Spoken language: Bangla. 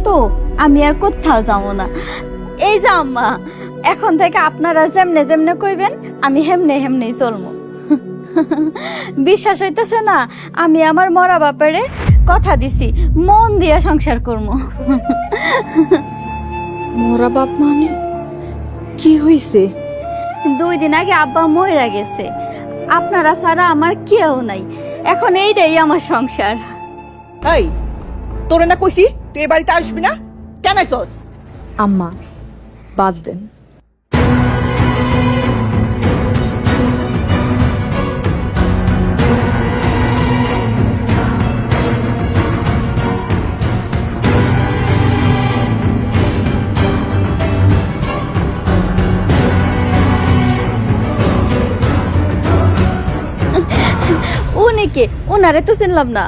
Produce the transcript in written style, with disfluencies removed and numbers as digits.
তো আমি আর কোথাও যাবো না। এই যে আম্মা, এখন থেকে আপনারা যেমনে যেমনে কইবেন আমি হেমনে হেমনেই চলবো। বিশ্বাস হইতেছে না? আমি আমার মরা বাপারে কথা দিছি মন দিয়া সংসার করবো। মোরা বাপ মানে কি হইছে? 2 দিন আগে আব্বা মইরা গেছে, আপনারা ছাড়া আমার কেউ নাই, এখন এইটাই আমার সংসার। এই তোরে না কইছি তুই এ বাড়িতে আসবি না, কেন আইছস? আম্মা বাদ দেন। উনি কে? উনারে তো চিনলাম না।